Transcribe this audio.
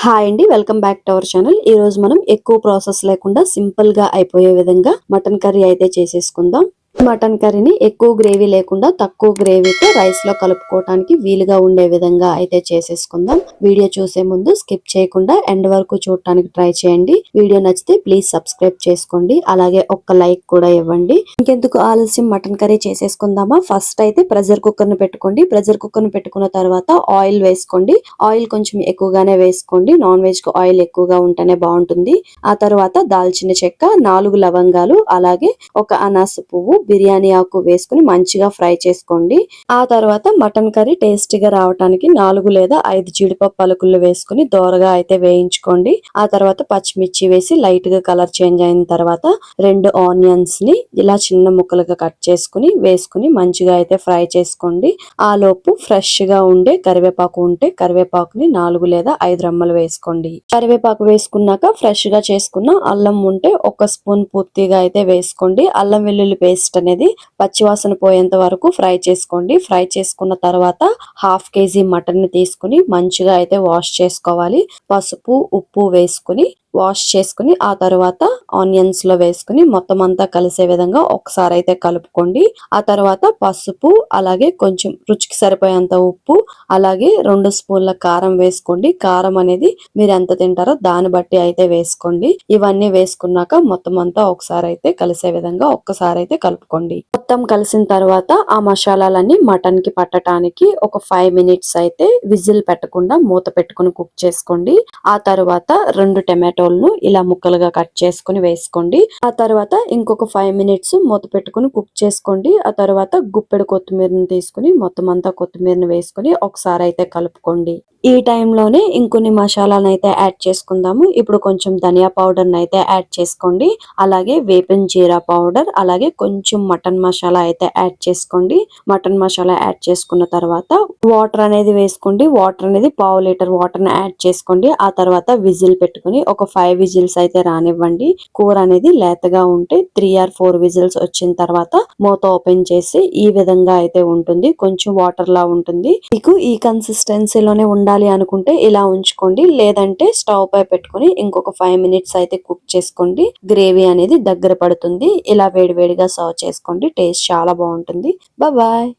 Hi అండి, welcome back to our channel. ఈ రోజు మనం ఎక్కువ ప్రాసెస్ లేకుండా సింపుల్ గా అయిపోయే విధంగా మటన్ కర్రీ అయితే చేసేసుకుందాం. మటన్ కర్రీని ఎక్కువ గ్రేవీ లేకుండా తక్కువ గ్రేవీతో రైస్ లో కలుపుకోవడానికి వీలుగా ఉండే విధంగా అయితే చేసేసుకుందాం. వీడియో చూసే ముందు స్కిప్ చేయకుండా ఎండ్ వరకు చూడటానికి ట్రై చేయండి. వీడియో నచ్చితే ప్లీజ్ సబ్స్క్రైబ్ చేసుకోండి, అలాగే ఒక్క లైక్ కూడా ఇవ్వండి. ఇంకెందుకు ఆలస్యం, మటన్ కర్రీ చేసేసుకుందామా. ఫస్ట్ అయితే ప్రెషర్ కుక్కర్ ను పెట్టుకోండి. ప్రెషర్ కుక్కర్ ను పెట్టుకున్న తర్వాత ఆయిల్ వేసుకోండి. ఆయిల్ కొంచెం ఎక్కువగానే వేసుకోండి, నాన్ వెజ్ కు ఆయిల్ ఎక్కువగా ఉంటేనే బాగుంటుంది. ఆ తర్వాత దాల్చిన చెక్క, 4 లవంగాలు, అలాగే ఒక అనాస పువ్వు, బిర్యానీ ఆకు వేసుకుని మంచిగా ఫ్రై చేసుకోండి. ఆ తర్వాత మటన్ కర్రీ టేస్టీగా రావడానికి 4 లేదా 5 జీడిపప్పు పలుకులు వేసుకుని దోరగా అయితే వేయించుకోండి. ఆ తర్వాత పచ్చిమిర్చి వేసి లైట్ గా కలర్ చేంజ్ అయిన తర్వాత 2 ఆనియన్స్ ని ఇలా చిన్న ముక్కలుగా కట్ చేసుకుని వేసుకుని మంచిగా అయితే ఫ్రై చేసుకోండి. ఆ లోపు ఫ్రెష్ గా ఉండే కరివేపాకు ఉంటే కరివేపాకుని 4 లేదా 5 రెమ్మలు వేసుకోండి. కరివేపాకు వేసుకున్నాక ఫ్రెష్ గా చేసుకున్న అల్లం ఉంటే 1 స్పూన్ పూర్తిగా అయితే వేసుకోండి. అల్లం వెల్లుల్లి పేస్ట్ అనేది పచ్చివాసన పోయేంత వరకు ఫ్రై చేసుకోండి. ఫ్రై చేసుకున్న తర్వాత 1/2 kg మటన్ ని తీసుకుని మంచిగా అయితే వాష్ చేసుకోవాలి. పసుపు, ఉప్పు వేసుకుని వాష్ చేసుకుని ఆ తర్వాత ఆనియన్స్ లో వేసుకుని మొత్తం అంతా కలిసే విధంగా ఒకసారి అయితే కలుపుకోండి. ఆ తర్వాత పసుపు, అలాగే కొంచెం రుచికి సరిపోయేంత ఉప్పు, అలాగే 2 స్పూన్ల కారం వేసుకోండి. కారం అనేది మీరు ఎంత తింటారో దాన్ని బట్టి అయితే వేసుకోండి. ఇవన్నీ వేసుకున్నాక మొత్తం అంతా ఒకసారి అయితే కలిసే విధంగా ఒక్కసారి అయితే కలుపుకోండి. మొత్తం కలిసిన తర్వాత ఆ మసాలాలన్నీ మటన్ కి పట్టడానికి ఒక 5 మినిట్స్ అయితే విజిల్ పెట్టకుండా మూత పెట్టుకుని కుక్ చేసుకోండి. ఆ తర్వాత 2 టమాటోలను ఇలా ముక్కలుగా కట్ చేసుకుని వేసుకోండి. ఆ తర్వాత ఇంకొక 5 మినిట్స్ మూత పెట్టుకుని కుక్ చేసుకోండి. ఆ తర్వాత గుప్పెడు కొత్తిమీరని తీసుకుని మొత్తం అంతా కొత్తిమీరని వేసుకుని ఒకసారి అయితే కలుపుకోండి. ఈ టైంలోనే ఇంకొన్ని మసాలాలను అయితే యాడ్ చేసుకుందాము. ఇప్పుడు కొంచెం ధనియా పౌడర్ అయితే యాడ్ చేసుకోండి. అలాగే వేపిన జీరా పౌడర్, అలాగే కొంచెం మటన్ మసాలా అయితే యాడ్ చేసుకోండి. మటన్ మసాలా యాడ్ చేసుకున్న తర్వాత వాటర్ అనేది వేసుకోండి. వాటర్ అనేది 1/2 లీటర్ వాటర్ ని యాడ్ చేసుకోండి. ఆ తర్వాత విజిల్ పెట్టుకుని ఒక 5 విజిల్స్ అయితే రానివ్వండి. కూర అనేది లేతగా ఉంటే 3 or 4 విజిల్స్ వచ్చిన తర్వాత మూత ఓపెన్ చేసి ఈ విధంగా అయితే ఉంటుంది. కొంచెం వాటర్ లా ఉంటుంది. మీకు ఈ కన్సిస్టెన్సీలోనే ఉండాలి అనుకుంటే ఇలా ఉంచుకోండి, లేదంటే స్టవ్ పై పెట్టుకుని ఇంకొక 5 మినిట్స్ అయితే కుక్ చేసుకోండి. గ్రేవీ అనేది దగ్గర పడుతుంది. ఇలా వేడివేడిగా సర్వ్ చేసుకోండి. టేస్ట్ చాలా బాగుంటుంది. బాయ్.